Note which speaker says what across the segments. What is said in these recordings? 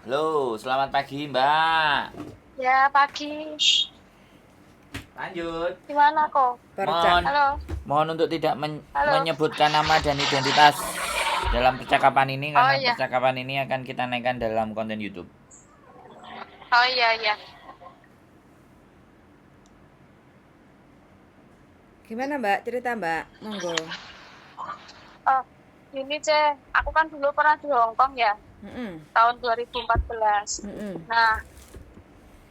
Speaker 1: Halo, selamat pagi Mbak.
Speaker 2: Ya, pagi.
Speaker 1: Lanjut.
Speaker 2: Gimana kok?
Speaker 1: Mohon,
Speaker 2: Halo,
Speaker 1: mohon untuk tidak
Speaker 2: halo.
Speaker 1: menyebutkan nama dan identitas dalam percakapan ini
Speaker 2: Oh
Speaker 1: karena
Speaker 2: iya,
Speaker 1: percakapan ini akan kita naikkan dalam konten YouTube.
Speaker 2: oh iya, iya.
Speaker 3: Gimana Mbak? Cerita Mbak, monggo.
Speaker 2: Oh, ini Ceh, aku kan dulu pernah di Hong Kong ya,
Speaker 3: Mm-mm.
Speaker 2: tahun 2014.
Speaker 3: Mm-mm.
Speaker 2: Nah,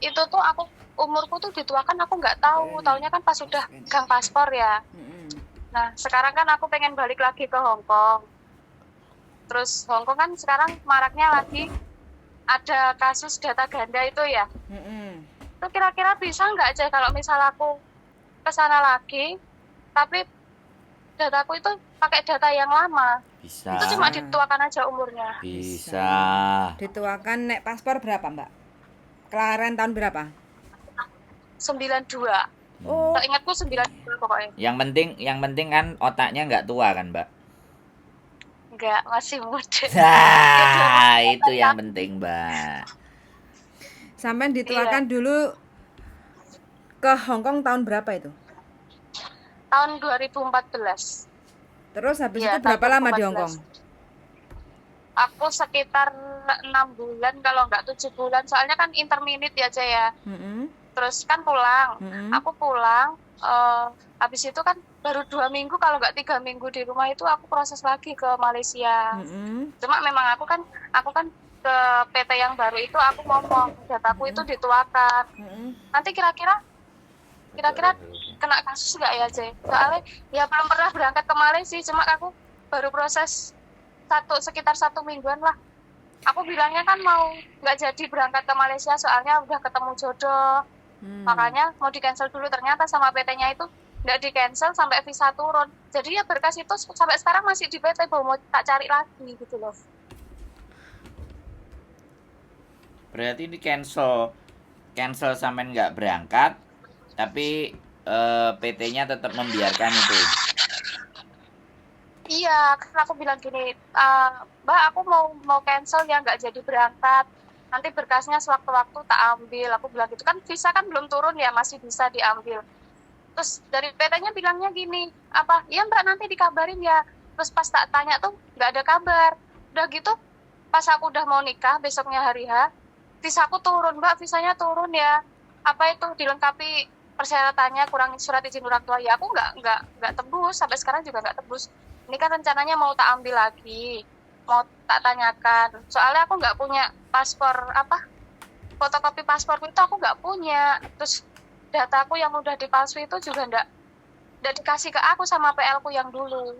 Speaker 2: itu tuh umurku tuh dituakan aku nggak tahu. Taunya kan pas sudah gang paspor ya.
Speaker 3: Mm-mm.
Speaker 2: Nah, sekarang kan aku pengen balik lagi ke Hong Kong. Terus Hong Kong kan sekarang maraknya lagi ada kasus data ganda itu ya.
Speaker 3: Mm-mm.
Speaker 2: Itu kira-kira bisa nggak Ceh kalau misal aku ke sana lagi, tapi dataku itu pakai data yang lama.
Speaker 1: Bisa.
Speaker 2: Itu cuma dituakan aja umurnya.
Speaker 1: Bisa.
Speaker 3: Dituakan nek paspor berapa Mbak? Kelahiran tahun berapa?
Speaker 2: 92.
Speaker 3: Oh,
Speaker 2: Ingatku 92 pokoknya.
Speaker 1: Yang penting kan otaknya nggak tua kan Mbak?
Speaker 2: Enggak, masih muda.
Speaker 1: Nah, itu yang penting Mbak.
Speaker 3: sampai dituakan dulu ke Hong Kong tahun berapa itu?
Speaker 2: Tahun 2014.
Speaker 3: Terus habis
Speaker 2: Iya,
Speaker 3: itu berapa
Speaker 2: tahun
Speaker 3: lama di Hong Kong?
Speaker 2: 2014. Aku sekitar 6 bulan kalau nggak 7 bulan. Soalnya kan interminute ya aja ya.
Speaker 3: Mm-mm.
Speaker 2: Terus kan pulang.
Speaker 3: Mm-mm.
Speaker 2: Aku pulang. Habis itu kan baru 2 minggu kalau nggak 3 minggu di rumah itu aku proses lagi ke Malaysia.
Speaker 3: Mm-mm.
Speaker 2: Cuma memang aku kan ke PT yang baru itu aku ngomong dataku itu dituakan.
Speaker 3: Mm-mm.
Speaker 2: Nanti kira-kira kena kasus nggak ya Jay? Soalnya ya belum pernah berangkat ke Malaysia, cuma aku baru proses sekitar 1 mingguan lah. Aku bilangnya kan mau nggak jadi berangkat ke Malaysia soalnya udah ketemu jodoh. Makanya mau di cancel dulu, ternyata sama PT-nya itu nggak di cancel sampai visa turun. Jadi ya berkas itu sampai sekarang masih di PT, mau tak cari lagi gitu loh.
Speaker 1: Berarti di cancel sampai nggak berangkat, tapi PT-nya tetap membiarkan itu.
Speaker 2: Iya, kan aku bilang gini, Mbak, aku mau cancel ya, nggak jadi berangkat. Nanti berkasnya sewaktu-waktu tak ambil. Aku bilang gitu kan, visa kan belum turun ya, masih bisa diambil. Terus dari PT-nya bilangnya gini, apa? Iya Mbak, nanti dikabarin ya. Terus pas tak tanya tuh nggak ada kabar. Udah gitu, pas aku udah mau nikah besoknya hari H, visaku turun Mbak, visanya turun ya. Apa itu dilengkapi persyaratannya, kurang surat izin orang tua ya. Aku nggak tebus, sampai sekarang juga nggak tebus. Ini kan rencananya mau tak ambil lagi, mau tak tanyakan. Soalnya aku nggak punya paspor fotokopi pasporku itu aku nggak punya. Terus dataku yang udah dipalsu itu juga nggak dikasih ke aku sama PL ku yang dulu.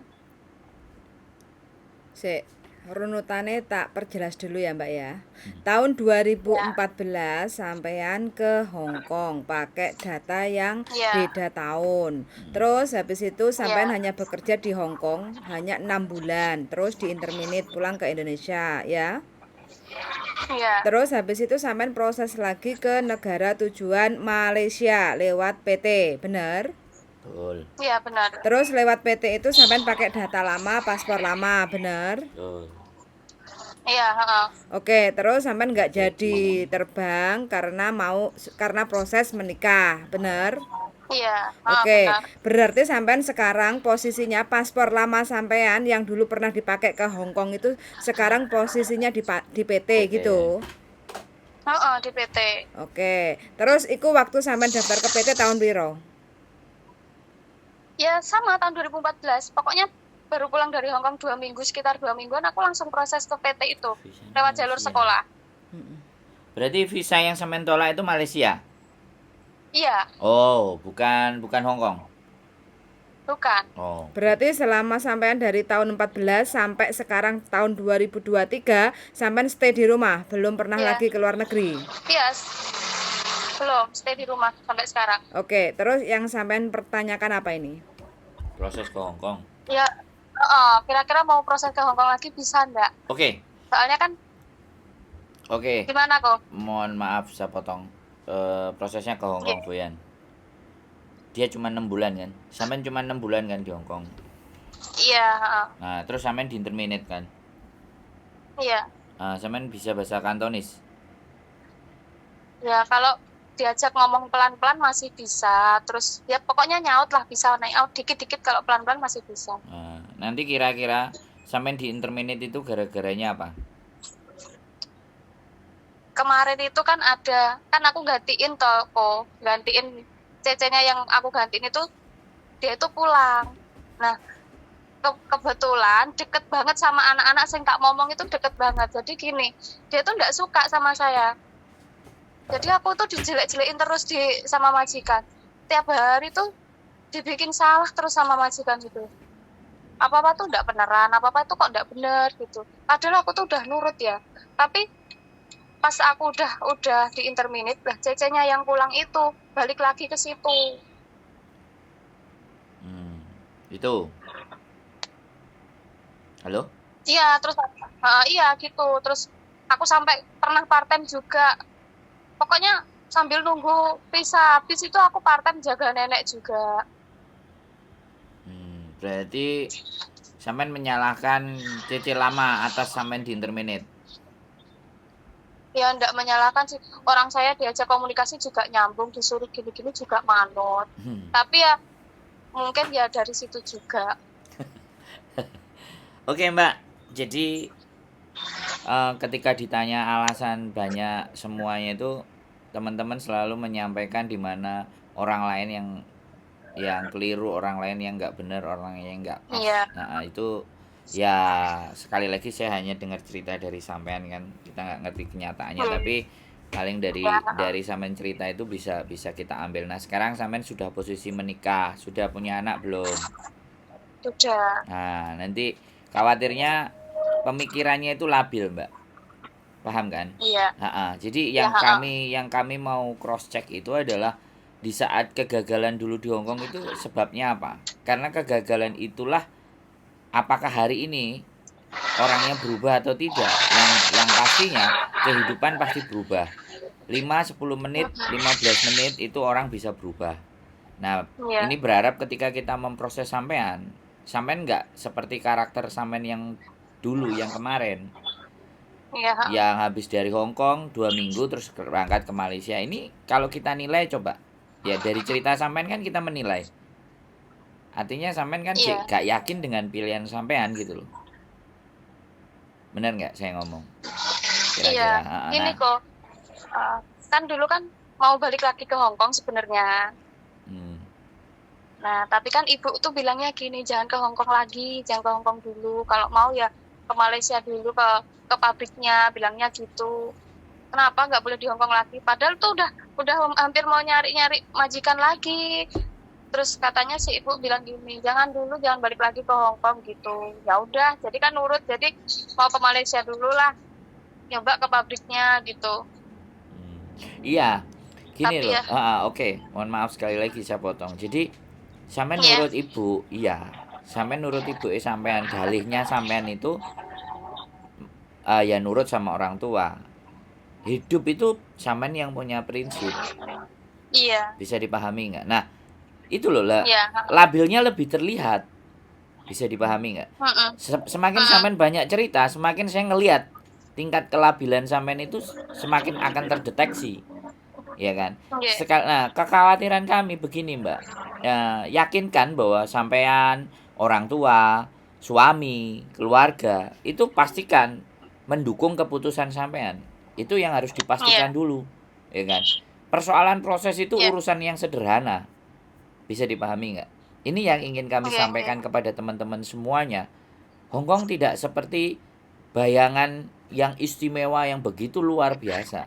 Speaker 3: Sik, runutane tak perjelas dulu ya Mbak ya. Tahun 2014 sampean ke Hong Kong pakai data yang
Speaker 2: Iya.
Speaker 3: beda tahun. Terus habis itu sampean
Speaker 2: Iya.
Speaker 3: hanya bekerja di Hong Kong hanya 6 bulan. Terus di interminate pulang ke Indonesia ya.
Speaker 2: Iya.
Speaker 3: Terus habis itu sampean proses lagi ke negara tujuan Malaysia lewat PT, bener?
Speaker 1: Betul.
Speaker 2: Iya benar.
Speaker 3: Terus lewat PT itu sampean pakai data lama, paspor lama, bener?
Speaker 1: Betul.
Speaker 2: Iya, heeh.
Speaker 3: Oke, terus sampean nggak jadi terbang karena proses menikah, bener?
Speaker 2: Iya,
Speaker 3: Oke,
Speaker 2: benar.
Speaker 3: berarti sampean sekarang posisinya paspor lama sampean yang dulu pernah dipakai ke Hong Kong itu sekarang posisinya di PT gitu.
Speaker 2: Heeh, di PT.
Speaker 3: Oke, terus iku waktu sampean daftar ke PT tahun piro?
Speaker 2: Ya sama tahun 2014. Pokoknya baru pulang dari Hong Kong 2 minggu, sekitar 2 mingguan aku langsung proses ke PT itu lewat jalur sekolah.
Speaker 1: Berarti visa yang sampean tolak itu Malaysia?
Speaker 2: Iya,
Speaker 1: Oh, bukan Hong Kong.
Speaker 2: bukan.
Speaker 1: Oh.
Speaker 3: Berarti selama sampean dari tahun 14 sampai sekarang tahun 2023 sampean stay di rumah, belum pernah
Speaker 2: Iya.
Speaker 3: lagi ke luar negeri.
Speaker 2: Iya, belum stay di rumah sampai sekarang.
Speaker 3: Oke, terus yang sampean pertanyakan apa ini?
Speaker 1: Proses ke Hong Kong.
Speaker 2: Ya, kira-kira mau proses ke Hong Kong lagi bisa enggak?
Speaker 1: Oke.
Speaker 2: Soalnya kan
Speaker 1: Oke.
Speaker 2: gimana kok?
Speaker 1: Mohon maaf saya potong. Prosesnya ke Hong Kong,
Speaker 2: Iya.
Speaker 1: Boyan. Dia cuma 6 bulan kan? Sampean cuma 6 bulan kan di Hong Kong.
Speaker 2: Iya, heeh.
Speaker 1: Nah, terus sampean di interminate kan?
Speaker 2: Iya.
Speaker 1: Sampean bisa bahasa Kantonis.
Speaker 2: Ya kalau diajak ngomong pelan-pelan masih bisa, terus ya pokoknya nyaut lah, bisa naik out dikit-dikit, kalau pelan-pelan masih bisa.
Speaker 1: Nah, nanti kira-kira sampean di interminate itu gara-garanya apa?
Speaker 2: Kemarin itu kan aku gantiin toko, gantiin cecenya yang aku gantiin itu, dia itu pulang. Nah, kebetulan deket banget sama anak-anak yang tak ngomong itu, deket banget. Jadi gini, dia tuh nggak suka sama saya. Jadi aku tuh dijelek-jelekin terus sama majikan. Tiap hari tuh dibikin salah terus sama majikan gitu. Apa-apa tuh nggak beneran, apa-apa tuh kok nggak bener gitu. Padahal aku tuh udah nurut ya. Tapi pas aku udah di interminate, lah cecenya yang pulang itu balik lagi ke situ.
Speaker 1: Itu. Halo?
Speaker 2: Iya, terus iya gitu. Terus aku sampai pernah part-time juga. Pokoknya sambil nunggu visa habis itu aku part-time jaga nenek juga.
Speaker 1: Berarti sampean menyalahkan Cece lama atas sampean di interminate.
Speaker 2: Ya enggak menyalahkan sih. Orang saya diajak komunikasi juga nyambung, disuruh gini-gini juga manut. Tapi ya mungkin ya dari situ juga.
Speaker 1: Oke Mbak, jadi ketika ditanya alasan banyak semuanya itu teman-teman selalu menyampaikan di mana orang lain yang keliru, orang lain yang nggak benar, orang yang nggak pas.
Speaker 2: Iya.
Speaker 1: Nah itu ya sekali lagi saya hanya dengar cerita dari sampean kan, kita nggak ngerti kenyataannya, tapi paling dari sampean cerita itu bisa kita ambil. Nah sekarang sampean sudah posisi menikah, sudah punya anak belum?
Speaker 2: Sudah.
Speaker 1: Nah nanti khawatirnya pemikirannya itu labil Mbak, paham kan?
Speaker 2: Iya.
Speaker 1: Jadi
Speaker 2: Ya,
Speaker 1: yang kami mau cross check itu adalah di saat kegagalan dulu di Hongkong itu sebabnya apa? Karena kegagalan itulah apakah hari ini orangnya berubah atau tidak. Yang pastinya kehidupan pasti berubah. 5-10 menit, 15 menit itu orang bisa berubah. Nah,
Speaker 2: iya.
Speaker 1: ini berharap ketika kita memproses sampean nggak seperti karakter sampean yang dulu, yang kemarin.
Speaker 2: Iya.
Speaker 1: Yang habis dari Hongkong 2 minggu terus berangkat ke Malaysia. Ini kalau kita nilai coba, ya dari cerita sampean kan kita menilai. Artinya sampean kan
Speaker 2: Iya.
Speaker 1: gak yakin dengan pilihan sampean gitu loh. Bener nggak saya ngomong?
Speaker 2: Iya.
Speaker 1: Kira-kira.
Speaker 2: Ini kok kan dulu kan mau balik lagi ke Hongkong sebenarnya. Nah, tapi kan ibu tuh bilangnya gini, jangan ke Hongkong lagi, jangan ke Hongkong dulu. Kalau mau ya ke Malaysia dulu, ke pabriknya, bilangnya gitu. Kenapa nggak boleh di Hongkong lagi? Padahal tuh udah hampir mau nyari majikan lagi. Terus katanya si ibu bilang gini, jangan dulu, jangan balik lagi ke Hongkong gitu. Ya udah, jadi kan nurut. Jadi mau ke Malaysia dulu lah, nyoba ke pabriknya gitu.
Speaker 1: Iya, gini
Speaker 2: Tapi
Speaker 1: loh.
Speaker 2: ya,
Speaker 1: Oke, mohon maaf sekali lagi saya potong. Jadi sampean
Speaker 2: Iya.
Speaker 1: nurut ibu, iya. Sampean nurut ibu sampean dalihnya sampean itu ya nurut sama orang tua. Hidup itu sampean yang punya prinsip.
Speaker 2: Iya.
Speaker 1: Bisa dipahami nggak? Nah, itu loh lah.
Speaker 2: Iya.
Speaker 1: Labelnya lebih terlihat. Bisa dipahami nggak? Semakin sampean banyak cerita, semakin saya ngelihat tingkat kelabilan sampean itu semakin akan terdeteksi. Ya kan?
Speaker 2: Iya.
Speaker 1: Nah, kekhawatiran kami begini, Mbak. Yakinkan bahwa sampean, orang tua, suami, keluarga itu pastikan mendukung keputusan sampean. Itu yang harus dipastikan dulu, ya kan? Persoalan proses itu
Speaker 2: Iya.
Speaker 1: urusan yang sederhana. Bisa dipahami nggak? Ini yang ingin kami sampaikan kepada teman-teman semuanya. Hongkong tidak seperti bayangan yang istimewa yang begitu luar biasa.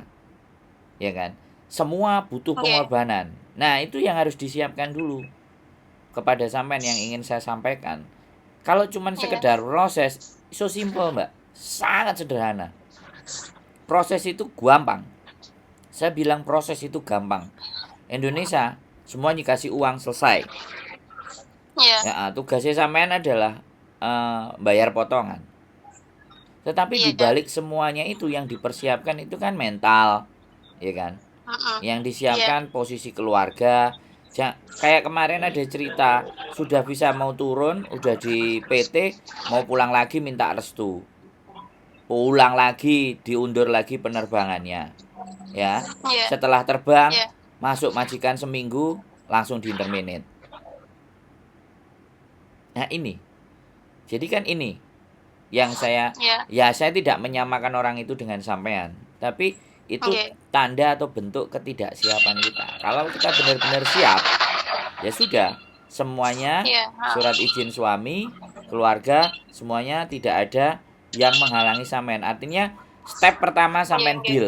Speaker 1: Ya kan? Semua butuh pengorbanan. Nah, itu yang harus disiapkan dulu kepada sampean yang ingin saya sampaikan. Kalau cuma sekedar proses, so simple, Mbak. Sangat sederhana. Proses itu gampang. Saya bilang proses itu gampang. Indonesia semua dikasih uang selesai.
Speaker 2: Iya.
Speaker 1: Ya, tugasnya sampean adalah bayar potongan. Tetapi dibalik semuanya itu yang dipersiapkan itu kan mental, ya kan? Yang disiapkan posisi keluarga. Kayak kemarin ada cerita sudah bisa mau turun, udah di PT, mau pulang lagi minta restu. Ulang lagi, diundur lagi penerbangannya. Ya.
Speaker 2: Iya.
Speaker 1: Setelah terbang,
Speaker 2: Iya.
Speaker 1: masuk majikan seminggu, langsung diinterminate. Nah, ini. Jadi kan ini yang saya
Speaker 2: Iya.
Speaker 1: ya saya tidak menyamakan orang itu dengan sampean, tapi itu
Speaker 2: Iya.
Speaker 1: tanda atau bentuk ketidaksiapan kita. Kalau kita benar-benar siap, ya sudah, semuanya
Speaker 2: Iya.
Speaker 1: surat izin suami, keluarga, semuanya tidak ada yang menghalangi sampean. Artinya step pertama sampean
Speaker 2: Iya.
Speaker 1: deal.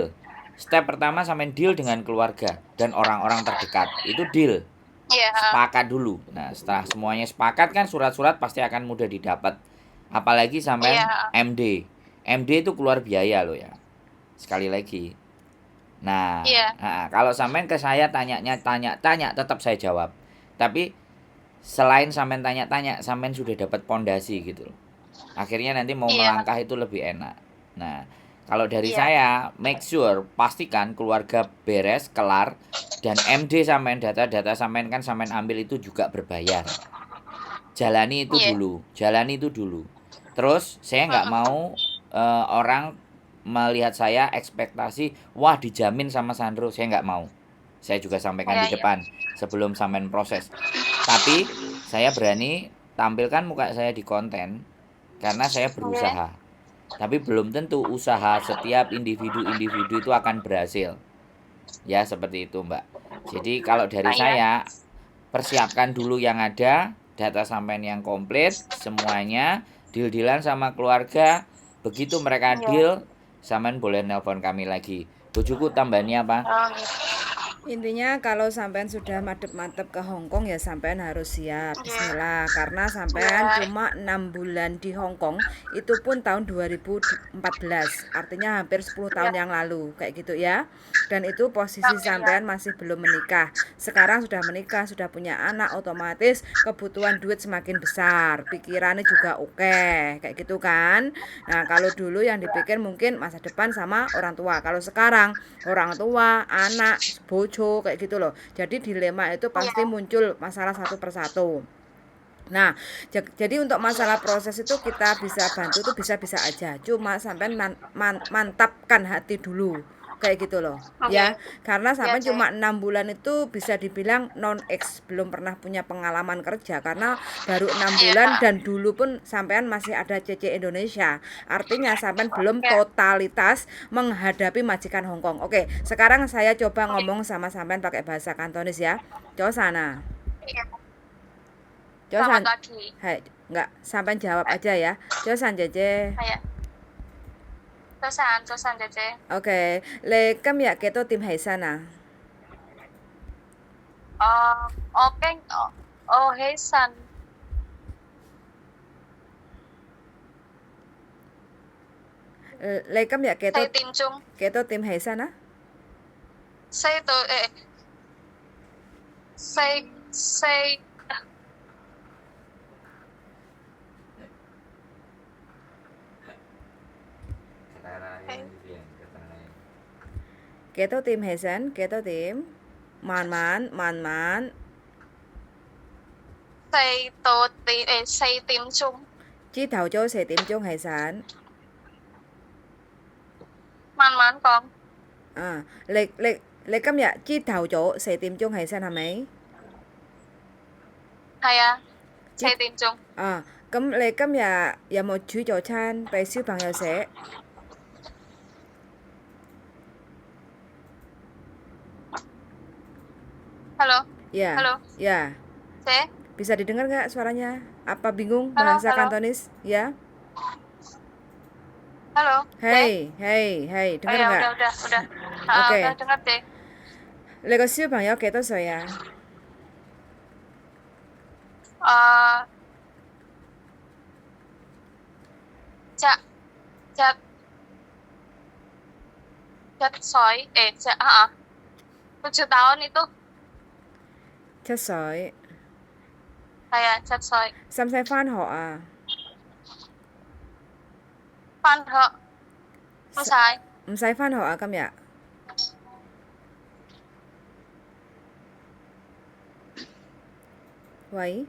Speaker 1: Step pertama sampean deal dengan keluarga dan orang-orang terdekat. Itu deal.
Speaker 2: Iya.
Speaker 1: Sepakat dulu. Nah, setelah semuanya sepakat kan surat-surat pasti akan mudah didapat. Apalagi sampean
Speaker 2: Iya.
Speaker 1: MD. MD itu keluar biaya loh ya. Sekali lagi. Nah,
Speaker 2: Iya.
Speaker 1: kalau sampean ke saya tanya tetap saya jawab. Tapi selain sampean tanya-tanya, sampean sudah dapat pondasi gitu loh. Akhirnya nanti mau
Speaker 2: Iya.
Speaker 1: melangkah itu lebih enak. Nah, kalau dari
Speaker 2: Iya.
Speaker 1: saya, make sure pastikan keluarga beres, kelar, dan MD sampean data-data sampean kan sampean ambil itu juga berbayar. Jalani itu
Speaker 2: Iya.
Speaker 1: dulu. Terus saya nggak mau orang melihat saya ekspektasi, wah dijamin sama Sandro, saya nggak mau. Saya juga sampaikan
Speaker 2: Iya.
Speaker 1: di depan sebelum sampean proses. Tapi saya berani tampilkan muka saya di konten karena saya berusaha. Tapi belum tentu usaha setiap individu-individu itu akan berhasil. Ya, seperti itu, Mbak. Jadi kalau dari
Speaker 2: Iya.
Speaker 1: saya, persiapkan dulu yang ada, data sampean yang komplit, semuanya, deal-dealan sama keluarga. Begitu mereka
Speaker 2: Iya.
Speaker 1: deal, sampean boleh nelpon kami lagi. Bojoku tambahannya apa?
Speaker 3: Intinya kalau sampean sudah mantep-mantep ke Hong Kong ya sampean harus siap. Bismillah. Karena sampean
Speaker 2: Iya.
Speaker 3: cuma 6 bulan di Hong Kong itu pun tahun 2014. Artinya hampir 10 tahun yang lalu kayak gitu ya. Dan itu posisi sampean masih belum menikah. Sekarang sudah menikah, sudah punya anak, otomatis kebutuhan duit semakin besar. Pikirannya juga oke, kayak gitu kan. Nah, kalau dulu yang dipikir mungkin masa depan sama orang tua. Kalau sekarang orang tua, anak, bojo kayak gitu loh. Jadi dilema itu pasti muncul masalah satu persatu. Nah, jadi untuk masalah proses itu kita bisa bantu tuh bisa-bisa aja. Cuma sampai mantapkan hati dulu. Kayak gitu loh. Ya, karena sampai cuma 6 bulan itu bisa dibilang non-ex, belum pernah punya pengalaman kerja karena baru 6 bulan dan dulu pun sampean masih ada CC Indonesia. Artinya sampean belum totalitas menghadapi majikan Hong Kong. Oke, sekarang saya coba ngomong sama sampean pakai bahasa Kantonis ya. Josana. Josan. Hai, enggak, sampean jawab aja ya. Josan Jeje.
Speaker 2: Josan Jeje.
Speaker 3: Oke, le cam ya keto tim hay sana.
Speaker 2: Oke. Oh, hey san.
Speaker 3: Le cam ya keto.
Speaker 2: Saya tim chung.
Speaker 3: Keto tim hay sana.
Speaker 2: Saya
Speaker 3: Keto tim Hesan, keto tim man.
Speaker 2: Saya tim chung.
Speaker 3: Chi thảo châu sẽ tim chung Hesan.
Speaker 2: Man con.
Speaker 3: Le cam ya chi thảo châu sẽ tim chung Hesan hả mấy?
Speaker 2: Hay saya tim chung.
Speaker 3: Cấm le cam ya một chú chỗ chan bei siêu bằng yêu sẽ.
Speaker 2: Halo.
Speaker 3: Ya.
Speaker 2: Halo.
Speaker 3: Ya.
Speaker 2: Saya.
Speaker 3: Bisa didengar nggak suaranya? Apa bingung bahasa Kantonis? Ya.
Speaker 2: Halo.
Speaker 3: Hey, dengar nggak?
Speaker 2: Udah.
Speaker 3: Oke.
Speaker 2: Udah dengar deh.
Speaker 3: Le có siêu bằng yêu kể tôi rồi à?
Speaker 2: Soi. 7 tahun itu.
Speaker 3: Chất sỏi.
Speaker 2: Chất sỏi.
Speaker 3: Xăm sai phan họ à?
Speaker 2: Phan họ. Không sai.
Speaker 3: Không sai phan họ à cam ya? Vậy?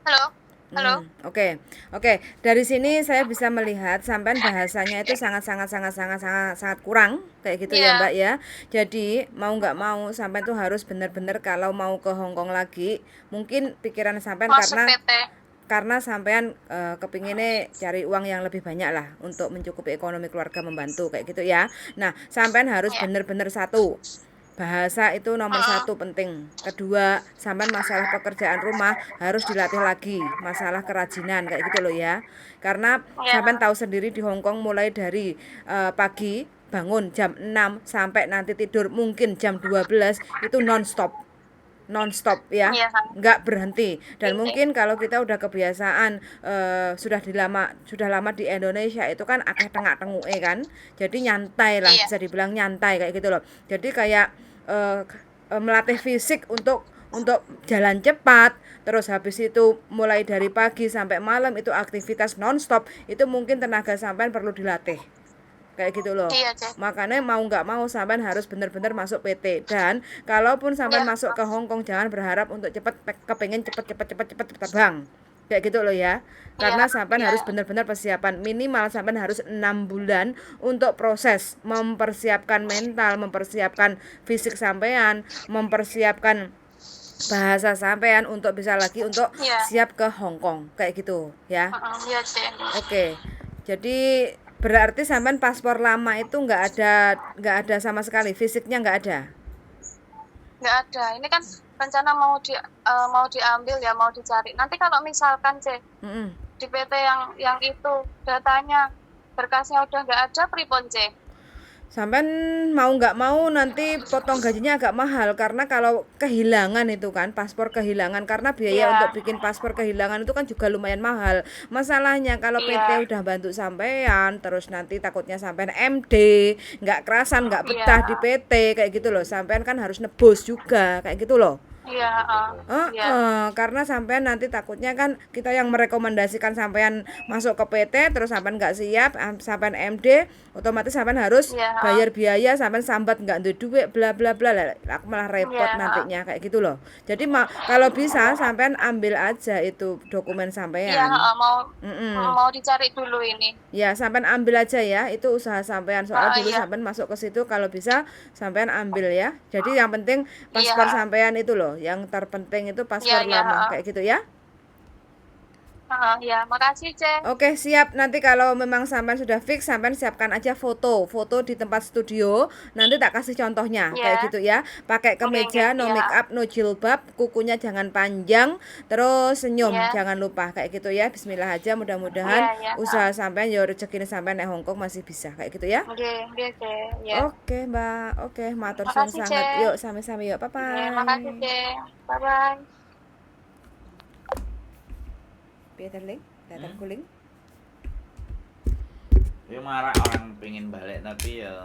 Speaker 2: Halo. Halo.
Speaker 3: Oke, oke. Dari sini saya bisa melihat sampean bahasanya itu sangat kurang kayak gitu ya
Speaker 2: Iya,
Speaker 3: Mbak ya. Jadi mau nggak mau sampean tuh harus benar-benar kalau mau ke Hong Kong lagi, mungkin pikiran sampean
Speaker 2: masuk
Speaker 3: karena
Speaker 2: PT.
Speaker 3: sampean kepinginnya cari uang yang lebih banyak lah untuk mencukupi ekonomi keluarga membantu kayak gitu ya. Nah, sampean harus
Speaker 2: Ya.
Speaker 3: benar-benar satu bahasa itu nomor
Speaker 2: Heeh.
Speaker 3: satu penting. Kedua, sampean masalah pekerjaan rumah harus dilatih lagi, masalah kerajinan kayak gitu loh ya. Karena sampean
Speaker 2: Ya.
Speaker 3: tahu sendiri di Hong Kong mulai dari pagi bangun jam 6 sampai nanti tidur mungkin jam 12 itu non-stop ya,
Speaker 2: Iya.
Speaker 3: nggak berhenti. Dan
Speaker 2: Ini.
Speaker 3: mungkin kalau kita udah kebiasaan sudah lama di Indonesia itu kan akeh tengak-tenguke kan, jadi nyantai lah,
Speaker 2: Iya.
Speaker 3: bisa dibilang nyantai kayak gitu loh. Jadi kayak melatih fisik untuk jalan cepat, terus habis itu mulai dari pagi sampai malam itu aktivitas non-stop, itu mungkin tenaga sampean perlu dilatih kayak gitu loh.
Speaker 2: Iya, Cek.
Speaker 3: Makanya mau nggak mau sampean harus benar-benar masuk PT. Dan kalaupun sampean
Speaker 2: Iya.
Speaker 3: masuk ke Hong Kong jangan berharap untuk kepengen cepet terbang kayak gitu loh ya.
Speaker 2: Iya.
Speaker 3: Karena sampean
Speaker 2: Iya.
Speaker 3: harus benar-benar persiapan, minimal sampean harus 6 bulan untuk proses mempersiapkan mental, mempersiapkan fisik sampean, mempersiapkan bahasa sampean untuk bisa lagi untuk
Speaker 2: Iya.
Speaker 3: siap ke Hong Kong kayak gitu ya.
Speaker 2: Heeh. Iya, Cek.
Speaker 3: Oke, jadi berarti sampean paspor lama itu nggak ada sama sekali, fisiknya nggak ada.
Speaker 2: Nggak ada. Ini kan rencana mau diambil ya, mau dicari. Nanti kalau misalkan, Cek,
Speaker 3: Mm-mm.
Speaker 2: di PT yang itu datanya berkasnya udah nggak ada, pripun, Cek?
Speaker 3: Sampean mau nggak mau nanti potong gajinya agak mahal karena kalau kehilangan itu kan paspor kehilangan, karena biaya
Speaker 2: Iya.
Speaker 3: untuk bikin paspor kehilangan itu kan juga lumayan mahal. Masalahnya kalau PT
Speaker 2: Iya.
Speaker 3: udah bantu sampean terus nanti takutnya sampean MD nggak kerasan, nggak
Speaker 2: Iya.
Speaker 3: betah di PT kayak gitu loh, sampean kan harus nebus juga kayak gitu loh.
Speaker 2: Iya. Iya.
Speaker 3: Karena sampean nanti takutnya kan kita yang merekomendasikan sampean masuk ke PT terus sampean nggak siap, sampean MD, otomatis sampean harus
Speaker 2: Iya.
Speaker 3: bayar biaya, sampean sambat nggak ada duit bla bla bla, aku malah repot
Speaker 2: Iya.
Speaker 3: nantinya kayak gitu loh. Jadi kalau bisa sampean ambil aja itu dokumen
Speaker 2: Iya.
Speaker 3: sampean.
Speaker 2: Mau dicari dulu ini.
Speaker 3: Ya, sampean ambil aja ya, itu usaha sampean. Soalnya dulu
Speaker 2: Iya.
Speaker 3: sampean masuk ke situ, kalau bisa sampean ambil ya. Jadi yang penting paspor
Speaker 2: Iya.
Speaker 3: sampean itu loh, yang terpenting itu paspor
Speaker 2: Iya.
Speaker 3: lama kayak gitu ya.
Speaker 2: Ya, makasih, Cek.
Speaker 3: Oke, siap. Nanti kalau memang sampean sudah fix, sampean siapkan aja foto di tempat studio. Nanti tak kasih contohnya
Speaker 2: Iya.
Speaker 3: kayak gitu ya. Pakai kemeja, no
Speaker 2: Iya.
Speaker 3: make up, no jilbab, kukunya jangan panjang, terus senyum,
Speaker 2: Iya.
Speaker 3: jangan lupa kayak gitu ya. Bismillah aja, mudah-mudahan
Speaker 2: Iya.
Speaker 3: usaha sampean ya rezeki sampean di Hong Kong masih bisa kayak gitu ya.
Speaker 2: Oke, Cek. Ya.
Speaker 3: Oke, Mbak. Oke, matur suwun
Speaker 2: Makasih,
Speaker 3: sangat.
Speaker 2: Cek.
Speaker 3: Yuk, sami-sami yuk.
Speaker 2: Oke,
Speaker 3: Bye-bye.
Speaker 2: makasih, Cek. Bye-bye.
Speaker 3: Piye, Darling? Datang guling.
Speaker 1: Ya marah orang pengen balik tapi ya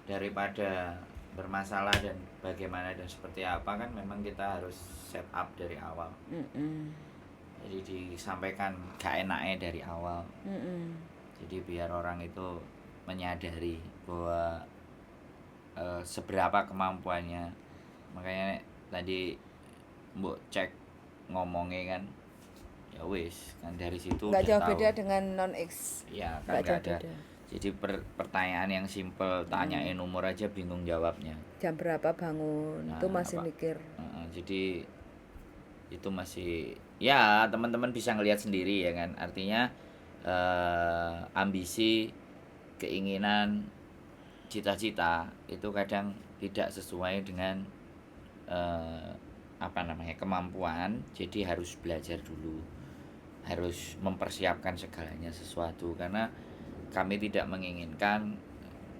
Speaker 1: daripada bermasalah dan bagaimana dan seperti apa kan memang kita harus set up dari awal. Jadi disampaikan gak enaknya dari awal. Jadi biar orang itu menyadari bahwa seberapa kemampuannya. Makanya tadi Mbok cek ngomongnya kan ya wis kan dari situ
Speaker 3: Nggak
Speaker 1: udah
Speaker 3: jauh
Speaker 1: tahu.
Speaker 3: beda dengan non-X.
Speaker 1: Ya kan
Speaker 3: Nggak jauh
Speaker 1: nggak ada.
Speaker 3: beda.
Speaker 1: Jadi pertanyaan yang simpel tanyain umur aja bingung jawabnya.
Speaker 3: Jam berapa bangun?
Speaker 1: Nah,
Speaker 3: Itu masih
Speaker 1: apa?
Speaker 3: mikir.
Speaker 1: Jadi itu masih ya teman-teman bisa ngelihat sendiri ya kan, artinya ambisi, keinginan, cita-cita itu kadang tidak sesuai dengan kemampuan. Jadi harus belajar dulu, harus mempersiapkan segalanya sesuatu, karena kami tidak menginginkan,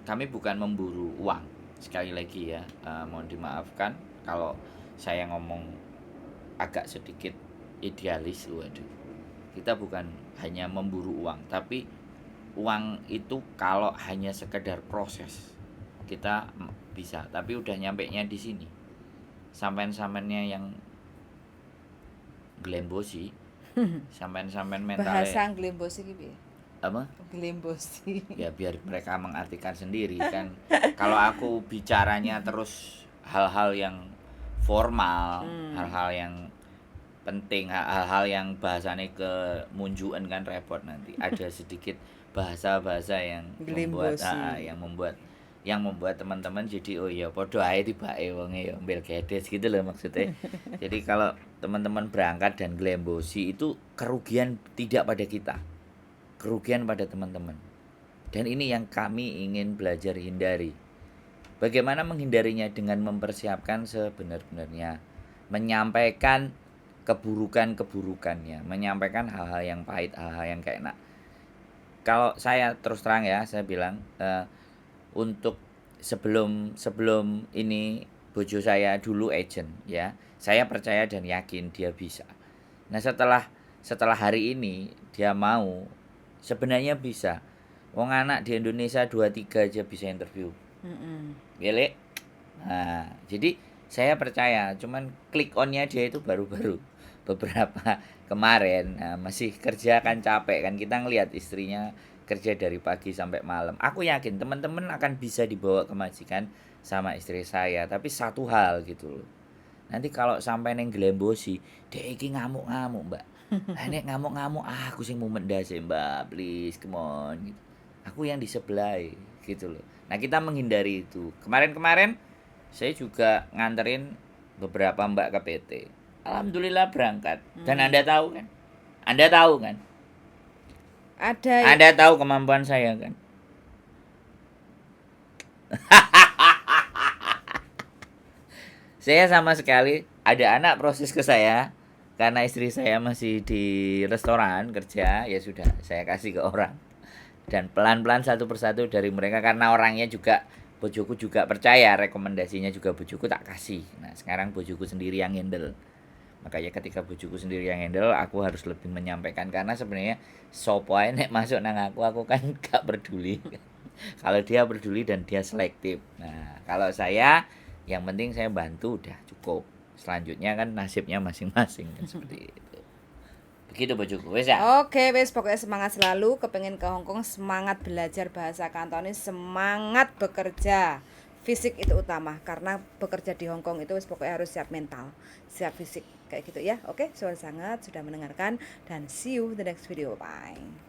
Speaker 1: kami bukan memburu uang. Sekali lagi ya, mohon dimaafkan kalau saya ngomong agak sedikit idealis. Waduh, kita bukan hanya memburu uang, tapi uang itu kalau hanya sekedar proses kita bisa, tapi udah nyampenya di sini sampean-sampeannya yang glembosi, sampean-sampean mentalnya
Speaker 3: Bahasa Glembosi iki piye?
Speaker 1: apa?
Speaker 3: Glembosi.
Speaker 1: Ya biar mereka mengartikan sendiri kan. Kalau aku bicaranya terus hal-hal yang formal, hal-hal yang penting hal-hal yang bahasanya kemunjuan kan repot nanti. Ada sedikit bahasa-bahasa yang membuat
Speaker 3: Glembosi.
Speaker 1: yang membuat teman-teman jadi oh ya podo ae tibake wonge ya mbel gedes gitu loh maksudnya. Jadi kalau teman-teman berangkat dan glembosi itu kerugian tidak pada kita, kerugian pada teman-teman. Dan ini yang kami ingin belajar hindari. Bagaimana menghindarinya dengan mempersiapkan sebenar-benarnya, menyampaikan keburukan-keburukannya, menyampaikan hal-hal yang pahit, hal-hal yang gak enak. Kalau saya terus terang ya, saya bilang untuk sebelum ini bojo saya dulu agent ya, saya percaya dan yakin dia bisa. Nah setelah hari ini dia mau, sebenarnya bisa. Wong anak di Indonesia 2-3 aja bisa interview. Gile. Nah, jadi saya percaya, cuman click on-nya dia itu baru-baru beberapa kemarin. Nah, masih kerja kan capek kan, kita ngelihat istrinya kerja dari pagi sampai malam. Aku yakin teman-teman akan bisa dibawa ke majikan sama istri saya, tapi satu hal gitu loh. Nanti kalau sampai neng Glembosi, dek iki ngamuk-ngamuk, Mbak. Nek ngamuk-ngamuk, aku sing mumet ndase, Mbak. Please, come on gitu. Aku yang di sebelah gitu loh. Nah, kita menghindari itu. Kemarin-kemarin saya juga nganterin beberapa Mbak ke PT. Alhamdulillah berangkat. Dan Anda tahu kan? Anda tahu kan?
Speaker 3: Ada
Speaker 1: Anda tahu kemampuan saya kan? Saya sama sekali ada anak proses ke saya karena istri saya masih di restoran kerja, ya sudah saya kasih ke orang. Dan pelan-pelan satu persatu dari mereka karena orangnya juga bojoku juga percaya, rekomendasinya juga bojoku tak kasih. Nah, sekarang bojoku sendiri yang handle. Makanya ketika bojoku sendiri yang handle, aku harus lebih menyampaikan karena sebenarnya sopo ae nek masuk nang aku kan gak peduli. Kalau dia peduli dan dia selektif. Nah, kalau saya yang penting saya bantu udah cukup. Selanjutnya kan nasibnya masing-masing kan seperti itu. Begitu bojoku wis ya.
Speaker 3: Oke, wes pokoknya semangat selalu, kepengen ke Hongkong, semangat belajar bahasa Kantonis, semangat bekerja. Fisik itu utama karena bekerja di Hongkong itu wes pokoknya harus siap mental, siap fisik kayak gitu ya. Oke, sudah sangat sudah mendengarkan dan see you the next video. Bye.